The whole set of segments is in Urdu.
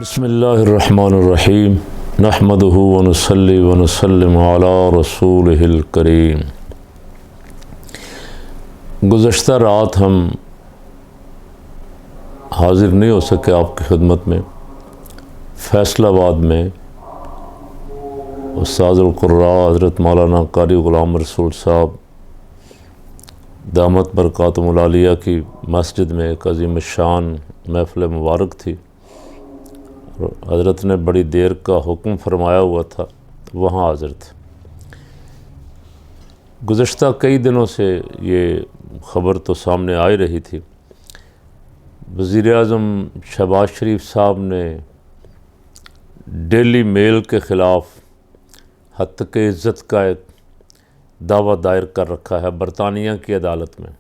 بسم اللہ الرحمن الرحیم نحمدہ ونصلی ونسلم علی رسولہ الکریم۔ گزشتہ رات ہم حاضر نہیں ہو سکے آپ کی خدمت میں۔ فیصل آباد میں استاد القراء حضرت مولانا قاری غلام رسول صاحب دامت برکاتہم العالیہ کی مسجد میں ایک عظیم الشان محفل مبارک تھی۔ حضرت نے بڑی دیر کا حکم فرمایا ہوا تھا، وہاں حاضر تھے۔ گزشتہ کئی دنوں سے یہ خبر تو سامنے آ ہی رہی تھی۔ وزیر اعظم شہباز شریف صاحب نے ڈیلی میل کے خلاف ہتک عزت کا ایک دعویٰ دائر کر رکھا ہے برطانیہ کی عدالت میں۔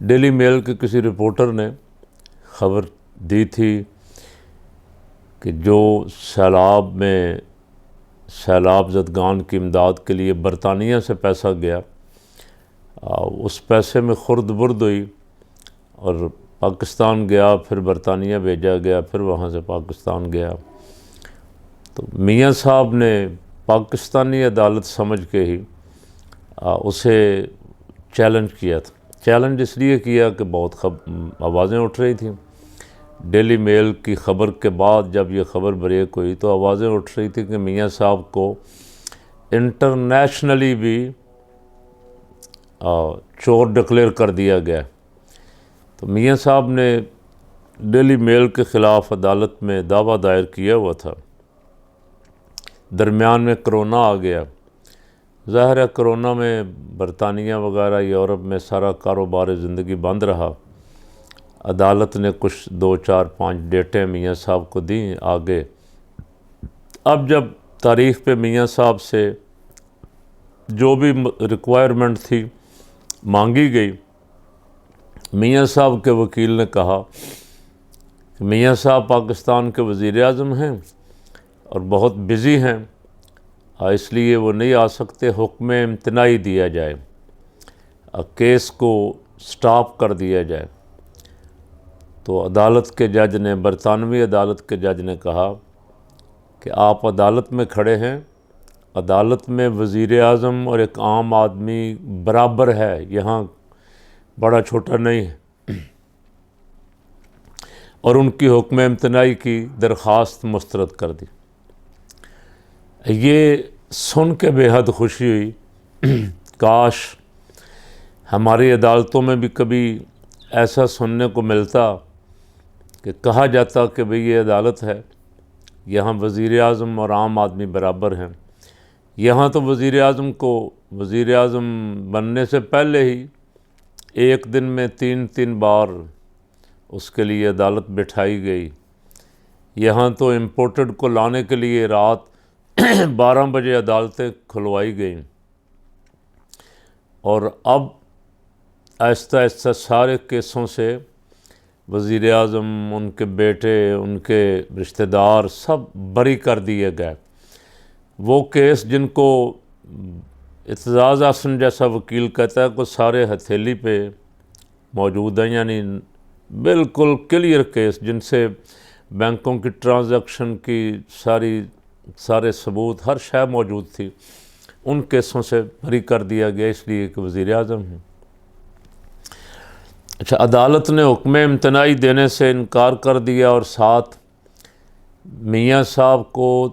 ڈیلی میل کے کسی رپورٹر نے خبر دی تھی کہ جو سیلاب زدگان کی امداد کے لیے برطانیہ سے پیسہ گیا، اس پیسے میں خرد برد ہوئی اور پاکستان گیا، پھر برطانیہ بھیجا گیا، پھر وہاں سے پاکستان گیا۔ تو میاں صاحب نے پاکستانی عدالت سمجھ کے ہی اسے چیلنج کیا تھا۔ چیلنج اس لیے کیا کہ بہت آوازیں اٹھ رہی تھیں۔ ڈیلی میل کی خبر کے بعد جب یہ خبر بریک ہوئی تو آوازیں اٹھ رہی تھی کہ میاں صاحب کو انٹرنیشنلی بھی چور ڈکلیئر کر دیا گیا۔ تو میاں صاحب نے ڈیلی میل کے خلاف عدالت میں دعویٰ دائر کیا ہوا تھا۔ درمیان میں کرونا آ گیا۔ ظاہر ہے کرونا میں برطانیہ وغیرہ یورپ میں سارا کاروبار زندگی بند رہا۔ عدالت نے کچھ 2 4 5 ڈیٹیں میاں صاحب کو دیں آگے۔ اب جب تاریخ پہ میاں صاحب سے جو بھی ریکوائرمنٹ تھی مانگی گئی، میاں صاحب کے وکیل نے کہا کہ میاں صاحب پاکستان کے وزیر اعظم ہیں اور بہت بزی ہیں، اس لیے وہ نہیں آ سکتے، حکم امتناعی دیا جائے، کیس کو سٹاپ کر دیا جائے۔ تو عدالت کے جج نے، برطانوی عدالت کے جج نے کہا کہ آپ عدالت میں کھڑے ہیں، عدالت میں وزیر اعظم اور ایک عام آدمی برابر ہے، یہاں بڑا چھوٹا نہیں ہے، اور ان کی حکم امتناعی کی درخواست مسترد کر دی۔ یہ سن کے بے حد خوشی ہوئی۔ کاش ہماری عدالتوں میں بھی کبھی ایسا سننے کو ملتا کہ کہا جاتا کہ بھئی یہ عدالت ہے، یہاں وزیر اعظم اور عام آدمی برابر ہیں۔ یہاں تو وزیر اعظم کو وزیر اعظم بننے سے پہلے ہی ایک دن میں 3 بار اس کے لیے عدالت بٹھائی گئی۔ یہاں تو امپورٹڈ کو لانے کے لیے رات 12 بجے عدالتیں کھلوائی گئیں، اور اب آہستہ آہستہ سارے کیسوں سے وزیر اعظم، ان کے بیٹے، ان کے رشتہ دار سب بری کر دیے گئے۔ وہ کیس جن کو اعتزاز احسن جیسا وکیل کہتا ہے کہ سارے ہتھیلی پہ موجود ہیں، یعنی بالکل کلیئر کیس جن سے بینکوں کی ٹرانزیکشن کی سارے ثبوت، ہر شے موجود تھی، ان کیسوں سے بری کر دیا گیا اس لیے کہ وزیر اعظم ہیں۔ اچھا، عدالت نے حکم امتناعی دینے سے انکار کر دیا اور ساتھ میاں صاحب کو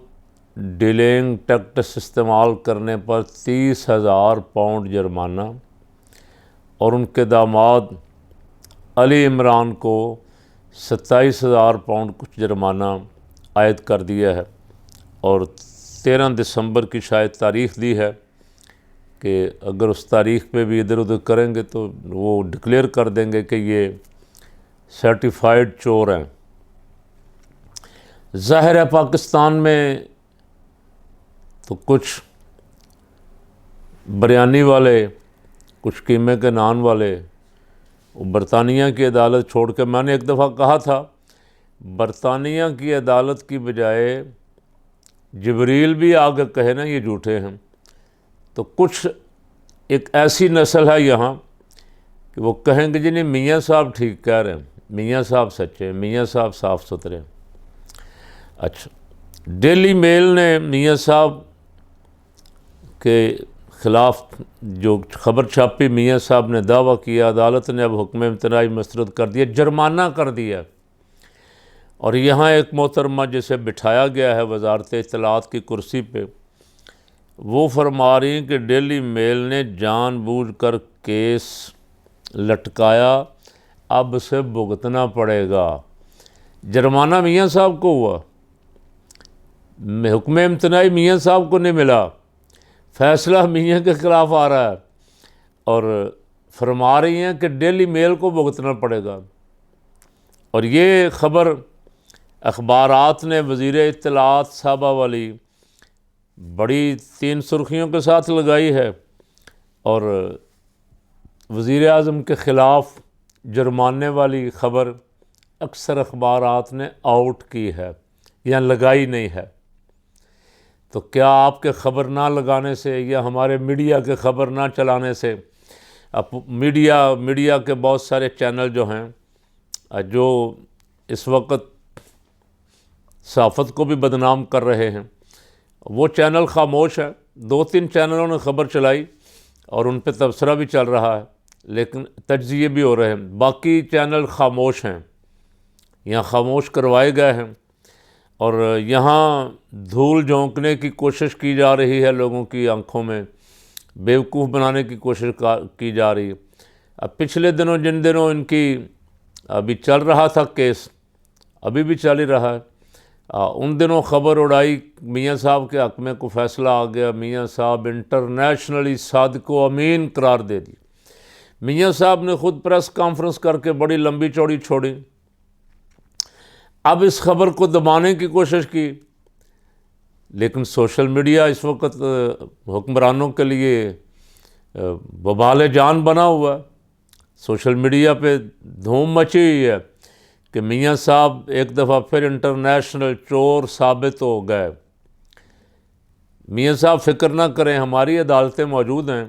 ڈیلینگ ٹیکٹس استعمال کرنے پر 30,000 پاؤنڈ جرمانہ، اور ان کے داماد علی عمران کو 27,000 پاؤنڈ کچھ جرمانہ عائد کر دیا ہے، اور 13 دسمبر کی شاید تاریخ دی ہے کہ اگر اس تاریخ پہ بھی ادھر ادھر کریں گے تو وہ ڈکلیئر کر دیں گے کہ یہ سرٹیفائیڈ چور ہیں۔ ظاہر ہے پاکستان میں تو کچھ بریانی والے، کچھ قیمے کے نان والے، وہ برطانیہ کی عدالت چھوڑ کے، میں نے ایک دفعہ کہا تھا برطانیہ کی عدالت کی بجائے جبریل بھی آگے کہے نا یہ جھوٹے ہیں، تو کچھ ایک ایسی نسل ہے یہاں کہ وہ کہیں گے جی نہیں میاں صاحب ٹھیک کہہ رہے ہیں، میاں صاحب سچے، میاں صاحب صاف ستھرے۔ اچھا، ڈیلی میل نے میاں صاحب کے خلاف جو خبر چھاپی، میاں صاحب نے دعویٰ کیا، عدالت نے اب حکم امتناعی مسترد کر دیا، جرمانہ کر دیا۔ اور یہاں ایک محترمہ جسے بٹھایا گیا ہے وزارت اطلاعات کی کرسی پہ، وہ فرما رہی ہیں کہ ڈیلی میل نے جان بوجھ کر کیس لٹکایا، اب اسے بھگتنا پڑے گا۔ جرمانہ میاں صاحب کو ہوا، حکم امتناعی میاں صاحب کو نہیں ملا، فیصلہ میاں کے خلاف آ رہا ہے، اور فرما رہی ہیں کہ ڈیلی میل کو بھگتنا پڑے گا۔ اور یہ خبر اخبارات نے وزیر اطلاعات صاحبہ والی بڑی 3 سرخیوں کے ساتھ لگائی ہے، اور وزیر اعظم کے خلاف جرمانے والی خبر اکثر اخبارات نے آؤٹ کی ہے یا لگائی نہیں ہے۔ تو کیا آپ کے خبر نہ لگانے سے یا ہمارے میڈیا کے خبر نہ چلانے سے، میڈیا کے بہت سارے چینل جو ہیں جو اس وقت صحافت کو بھی بدنام کر رہے ہیں، وہ چینل خاموش ہیں؟ 2-3 چینلوں نے خبر چلائی اور ان پہ تبصرہ بھی چل رہا ہے، لیکن تجزیے بھی ہو رہے ہیں۔ باقی چینل خاموش ہیں، یہاں خاموش کروائے گئے ہیں، اور یہاں دھول جھونکنے کی کوشش کی جا رہی ہے، لوگوں کی آنکھوں میں بیوقوف بنانے کی کوشش کی جا رہی ہے۔ اب پچھلے دنوں جن دنوں ان کی ابھی چل رہا تھا کیس، ابھی بھی چل ہی رہا ہے، ان دنوں خبر اڑائی میاں صاحب کے حق میں کو فیصلہ آ گیا، میاں صاحب انٹرنیشنلی صادق و امین قرار دے دی۔ میاں صاحب نے خود پریس کانفرنس کر کے بڑی لمبی چوڑی چھوڑی، اب اس خبر کو دبانے کی کوشش کی، لیکن سوشل میڈیا اس وقت حکمرانوں کے لیے وبال جان بنا ہوا ہے۔ سوشل میڈیا پہ دھوم مچی ہوئی ہے کہ میاں صاحب ایک دفعہ پھر انٹرنیشنل چور ثابت ہو گئے۔ میاں صاحب فکر نہ کریں، ہماری عدالتیں موجود ہیں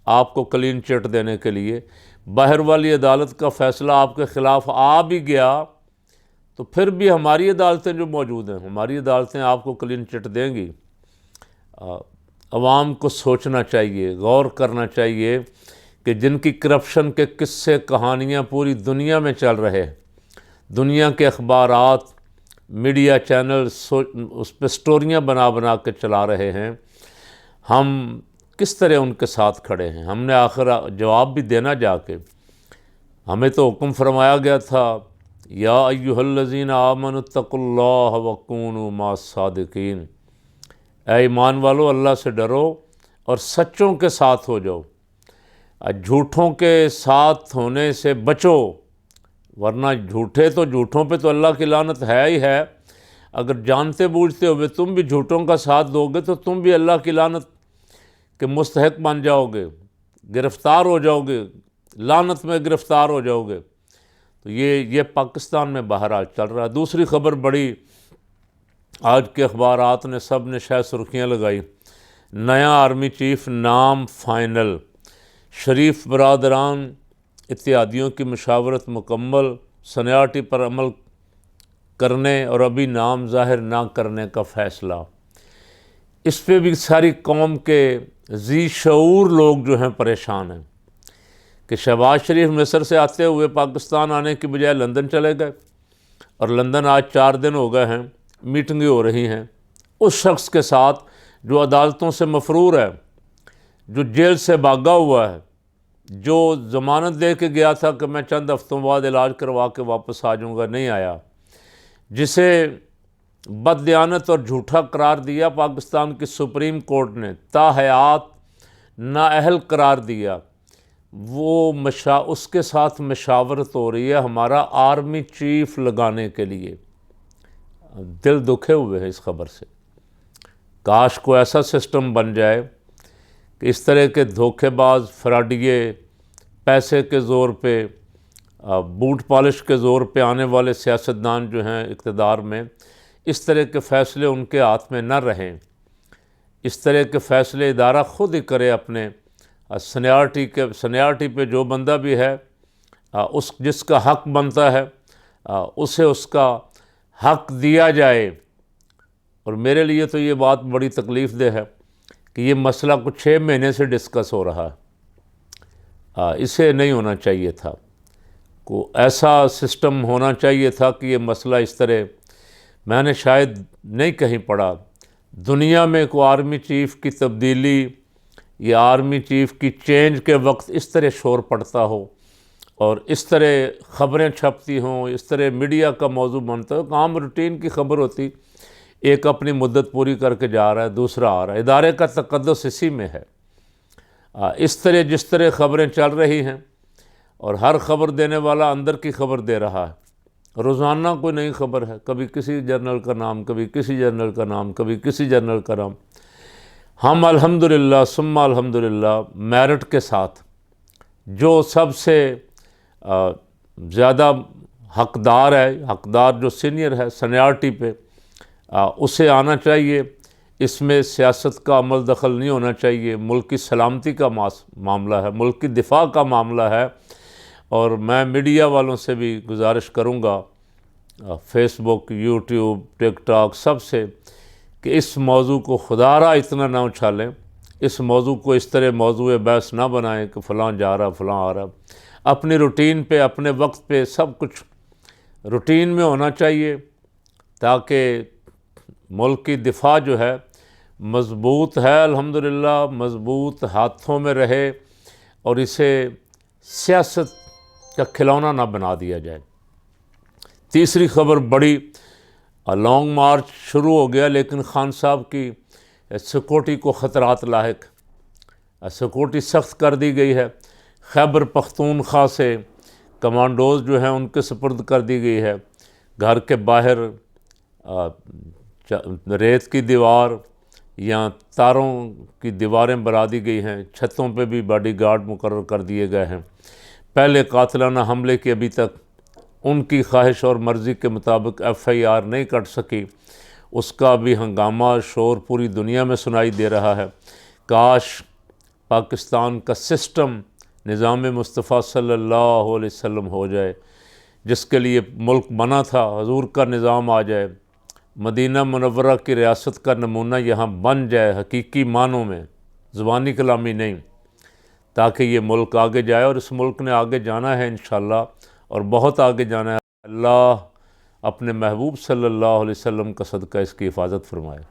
آپ کو کلین چٹ دینے کے لیے۔ باہر والی عدالت کا فیصلہ آپ کے خلاف آ بھی گیا تو پھر بھی ہماری عدالتیں جو موجود ہیں، ہماری عدالتیں آپ کو کلین چٹ دیں گی۔ عوام کو سوچنا چاہیے، غور کرنا چاہیے کہ جن کی کرپشن کے قصے کہانیاں پوری دنیا میں چل رہے ہیں، دنیا کے اخبارات، میڈیا چینل اس پہ سٹوریاں بنا بنا کے چلا رہے ہیں، ہم کس طرح ان کے ساتھ کھڑے ہیں؟ ہم نے آخر جواب بھی دینا جا کے۔ ہمیں تو حکم فرمایا گیا تھا، یا ایھا الذین آمنوا اتقوا اللہ وکونوا مع الصادقین، اے ایمان والو اللہ سے ڈرو اور سچوں کے ساتھ ہو جاؤ، جھوٹوں کے ساتھ ہونے سے بچو، ورنہ جھوٹوں پہ تو اللہ کی لعنت ہے ہی ہے۔ اگر جانتے بوجھتے ہوئے تم بھی جھوٹوں کا ساتھ دو گے تو تم بھی اللہ کی لعنت کے مستحق بن جاؤ گے، گرفتار ہو جاؤ گے، لعنت میں گرفتار ہو جاؤ گے۔ تو یہ پاکستان میں بہرحال چل رہا ہے۔ دوسری خبر بڑی، آج کے اخبارات نے سب نے شاید سرخیاں لگائی، نیا آرمی چیف نام فائنل، شریف برادران اتحادیوں کی مشاورت مکمل، سینیارٹی پر عمل کرنے اور ابھی نام ظاہر نہ کرنے کا فیصلہ۔ اس پہ بھی ساری قوم کے ذی شعور لوگ جو ہیں پریشان ہیں کہ شہباز شریف مصر سے آتے ہوئے پاکستان آنے کی بجائے لندن چلے گئے، اور لندن آج 4 دن ہو گئے ہیں، میٹنگیں ہو رہی ہیں اس شخص کے ساتھ جو عدالتوں سے مفرور ہے، جو جیل سے بھاگا ہوا ہے، جو ضمانت دے کے گیا تھا کہ میں چند ہفتوں بعد علاج کروا کے واپس آ جاؤں گا، نہیں آیا، جسے بددیانت اور جھوٹا قرار دیا پاکستان کی سپریم کورٹ نے، تاحیات نااہل قرار دیا، وہ اس کے ساتھ مشاورت ہو رہی ہے ہمارا آرمی چیف لگانے کے لیے۔ دل دکھے ہوئے ہیں اس خبر سے۔ کاش کو ایسا سسٹم بن جائے کہ اس طرح کے دھوکے باز فراڈیے، پیسے کے زور پہ، بوٹ پالش کے زور پہ آنے والے سیاستدان جو ہیں اقتدار میں، اس طرح کے فیصلے ان کے ہاتھ میں نہ رہیں، اس طرح کے فیصلے ادارہ خود ہی کرے اپنے سینیارٹی پہ جو بندہ بھی ہے جس کا حق بنتا ہے اسے اس کا حق دیا جائے۔ اور میرے لیے تو یہ بات بڑی تکلیف دہ ہے کہ یہ مسئلہ کچھ 6 مہینے سے ڈسکس ہو رہا ہے۔ اسے نہیں ہونا چاہیے تھا، کو ایسا سسٹم ہونا چاہیے تھا کہ یہ مسئلہ اس طرح، میں نے شاید نہیں کہیں پڑھا دنیا میں کوئی آرمی چیف کی تبدیلی یا آرمی چیف کی چینج کے وقت اس طرح شور پڑتا ہو اور اس طرح خبریں چھپتی ہوں، اس طرح میڈیا کا موضوع بنتا ہو۔ عام روٹین کی خبر ہوتی، ایک اپنی مدت پوری کر کے جا رہا ہے، دوسرا آ رہا ہے، ادارے کا تقدس اسی میں ہے۔ اس طرح جس طرح خبریں چل رہی ہیں اور ہر خبر دینے والا اندر کی خبر دے رہا ہے، روزانہ کوئی نئی خبر ہے، کبھی کسی جنرل کا نام، کبھی کسی جنرل کا نام، کبھی کسی جنرل کا نام۔ ہم الحمدللہ ثم الحمدللہ میرٹ کے ساتھ جو سب سے زیادہ حقدار ہے، حقدار جو سینئر ہے سینیارٹی پہ، اسے آنا چاہیے۔ اس میں سیاست کا عمل دخل نہیں ہونا چاہیے، ملک کی سلامتی کا معاملہ ہے، ملک کی دفاع کا معاملہ ہے۔ اور میں میڈیا والوں سے بھی گزارش کروں گا، فیس بک، یوٹیوب، ٹک ٹاک، سب سے، کہ اس موضوع کو خدا را اتنا نہ اچھالیں، اس موضوع کو اس طرح موضوع بحث نہ بنائیں کہ فلاں جا رہا فلاں آ رہا۔ اپنی روٹین پہ، اپنے وقت پہ سب کچھ روٹین میں ہونا چاہیے تاکہ ملک کی دفاع جو ہے مضبوط ہے، الحمدللہ مضبوط ہاتھوں میں رہے اور اسے سیاست کا کھلونا نہ بنا دیا جائے۔ تیسری خبر بڑی، لانگ مارچ شروع ہو گیا لیکن خان صاحب کی سیکورٹی کو خطرات لاحق، سیکورٹی سخت کر دی گئی ہے۔ خیبر پختونخوا سے کمانڈوز جو ہیں ان کے سپرد کر دی گئی ہے۔ گھر کے باہر ریت کی دیوار یا تاروں کی دیواریں بنا دی گئی ہیں، چھتوں پہ بھی باڈی گارڈ مقرر کر دیے گئے ہیں۔ پہلے قاتلانہ حملے کی ابھی تک ان کی خواہش اور مرضی کے مطابق FIR نہیں کٹ سکی، اس کا بھی ہنگامہ شور پوری دنیا میں سنائی دے رہا ہے۔ کاش پاکستان کا سسٹم نظام مصطفیٰ صلی اللہ علیہ وسلم ہو جائے، جس کے لیے ملک بنا تھا، حضور کا نظام آ جائے، مدینہ منورہ کی ریاست کا نمونہ یہاں بن جائے حقیقی معنوں میں، زبانی کلامی نہیں، تاکہ یہ ملک آگے جائے۔ اور اس ملک نے آگے جانا ہے انشاءاللہ، اور بہت آگے جانا ہے۔ اللہ اپنے محبوب صلی اللہ علیہ وسلم کا صدقہ اس کی حفاظت فرمائے۔